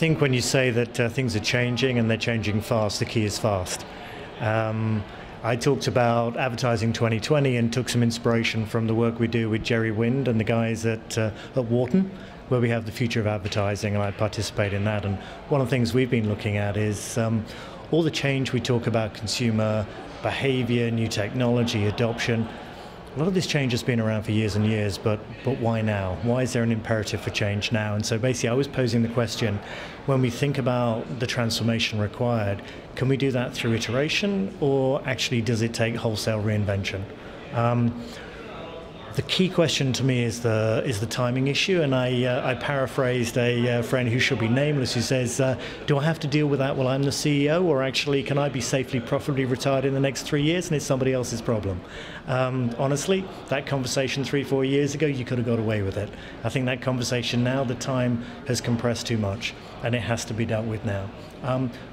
think when you say that things are changing and they're changing fast, the key is fast. I talked about advertising 2020 and took some inspiration from the work we do with Jerry Wind and the guys at Wharton, where we have the future of advertising, and I participate in that. And one of the things we've been looking at is all the change we talk about, consumer behavior, new technology, adoption. A lot of this change has been around for years and years, but why now? Why is there an imperative for change now? And so basically I was posing the question, when we think about the transformation required, can we do that through iteration, or actually does it take wholesale reinvention? The key question to me is the timing issue, and I paraphrased a friend who should be nameless who says, do I have to deal with that while I'm the CEO, or actually can I be safely, profitably retired in the next 3 years and it's somebody else's problem? Honestly, that conversation 3-4 years ago, you could have got away with it. I think that conversation now, the time has compressed too much and it has to be dealt with now.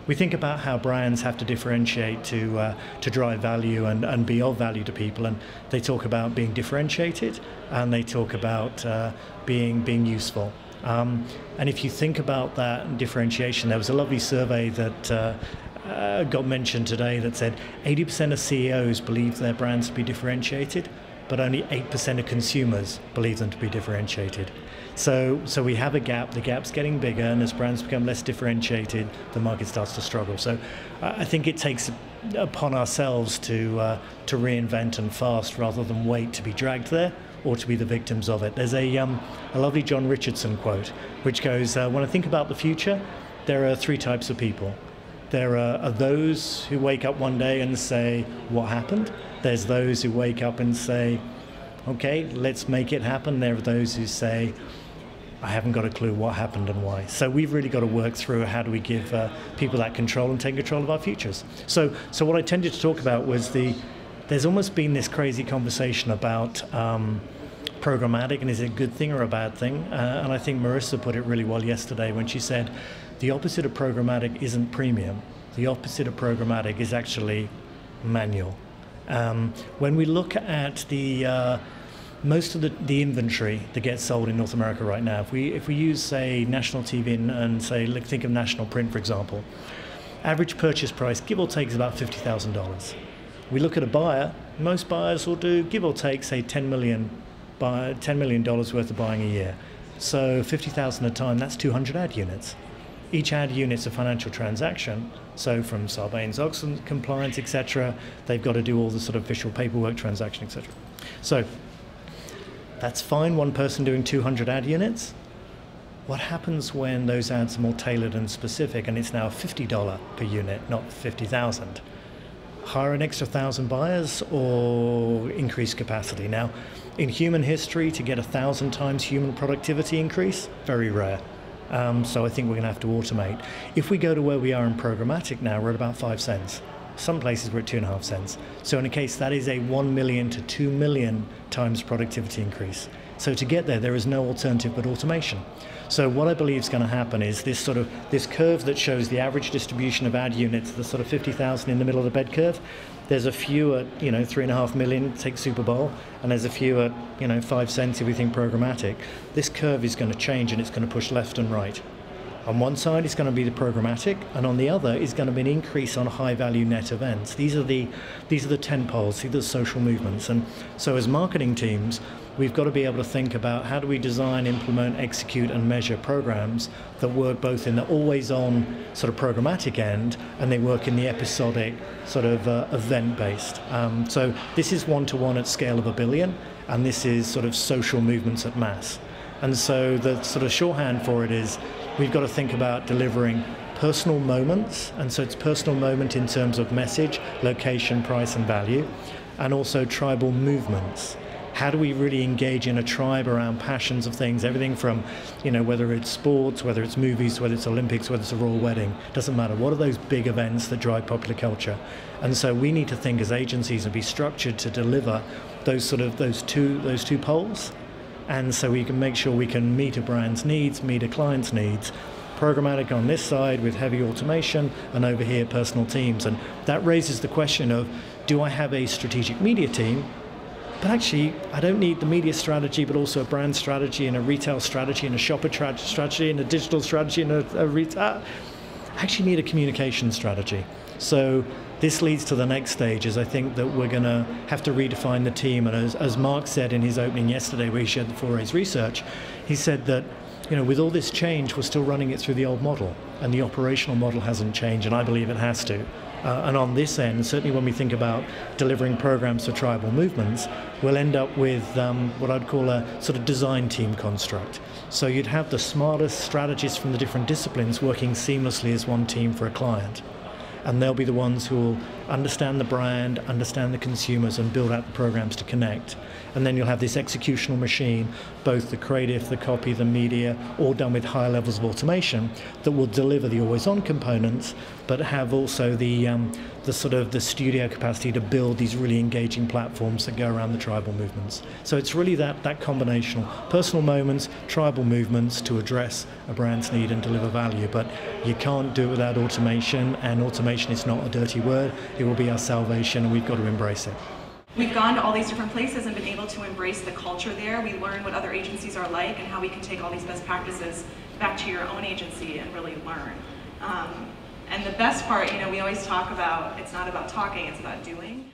We think about how brands have to differentiate to drive value and be of value to people, and they talk about being differentiated and they talk about being useful. And if you think about that differentiation, there was a lovely survey that got mentioned today that said 80% of CEOs believe their brands to be differentiated, but only 8% of consumers believe them to be differentiated. So we have a gap, the gap's getting bigger, and as brands become less differentiated, the market starts to struggle. So I think it takes upon ourselves to reinvent and fast rather than wait to be dragged there or to be the victims of it. There's a lovely John Richardson quote, which goes, when I think about the future, there are 3 types of people. There are those who wake up one day and say, what happened? There's those who wake up and say, okay, let's make it happen. There are those who say, I haven't got a clue what happened and why. So we've really got to work through how do we give people that control and take control of our futures. So what I tended to talk about was there's almost been this crazy conversation about programmatic, and is it a good thing or a bad thing? And I think Marissa put it really well yesterday when she said, the opposite of programmatic isn't premium. The opposite of programmatic is actually manual. When we look at most of the inventory that gets sold in North America right now, if we use, say, national TV and say, think of national print, for example, average purchase price, give or take, is about $50,000. We look at a buyer, most buyers will do, give or take, say, $10 million worth of buying a year. So 50,000 a time, that's 200 ad units. Each ad unit's a financial transaction, so from Sarbanes-Oxley compliance, etc., they've got to do all the sort of official paperwork, transaction, etc. So that's fine, one person doing 200 ad units. What happens when those ads are more tailored and specific and it's now $50 per unit, not 50,000? Hire an extra 1,000 buyers or increase capacity? Now, in human history, to get 1,000 times human productivity increase, very rare. So I think we're going to have to automate. If we go to where we are in programmatic now, we're at about 5 cents. Some places we're at 2.5 cents. So in a case, that is a 1 million to 2 million times productivity increase. So to get there is no alternative but automation. So what I believe is going to happen is this curve that shows the average distribution of ad units, the sort of 50,000 in the middle of the bed curve. There's a few at 3.5 million, take Super Bowl, and there's a few at 5 cents if we think programmatic. This curve is going to change and it's going to push left and right. On one side is going to be the programmatic, and on the other is going to be an increase on high-value net events. These are the tent poles, these are the social movements. And so as marketing teams, we've got to be able to think about how do we design, implement, execute, and measure programs that work both in the always-on sort of programmatic end, and they work in the episodic sort of event-based. So this is one-to-one at scale of 1 billion, and this is sort of social movements at mass. And so the sort of shorthand for it is we've got to think about delivering personal moments, and so it's personal moment in terms of message, location, price, and value, and also tribal movements. How do we really engage in a tribe around passions of things, everything from, whether it's sports, whether it's movies, whether it's Olympics, whether it's a royal wedding, doesn't matter. What are those big events that drive popular culture? And so we need to think as agencies and be structured to deliver those two poles. And so we can make sure we can meet a brand's needs, meet a client's needs. Programmatic on this side with heavy automation, and over here personal teams. And that raises the question of, do I have a strategic media team but actually I don't need the media strategy, but also a brand strategy and a retail strategy and a shopper strategy and a digital strategy and a retail. I actually need a communication strategy. So this leads to the next stage, is I think that we're going to have to redefine the team. And as Mark said in his opening yesterday, where he shared the 4A's research, he said that, with all this change, we're still running it through the old model, and the operational model hasn't changed, and I believe it has to. And on this end, certainly when we think about delivering programs for tribal movements, we'll end up with what I'd call a sort of design team construct. So you'd have the smartest strategists from the different disciplines working seamlessly as one team for a client. And they'll be the ones who will understand the brand, understand the consumers, and build out the programs to connect. And then you'll have this executional machine, both the creative, the copy, the media, all done with high levels of automation that will deliver the always-on components, but have also the studio capacity to build these really engaging platforms that go around the tribal movements. So it's really that combination of personal moments, tribal movements to address a brand's need and deliver value. But you can't do it without automation, and automation is not a dirty word. It will be our salvation, and we've got to embrace it. We've gone to all these different places and been able to embrace the culture there. We learn what other agencies are like and how we can take all these best practices back to your own agency and really learn. And the best part, we always talk about, it's not about talking, it's about doing.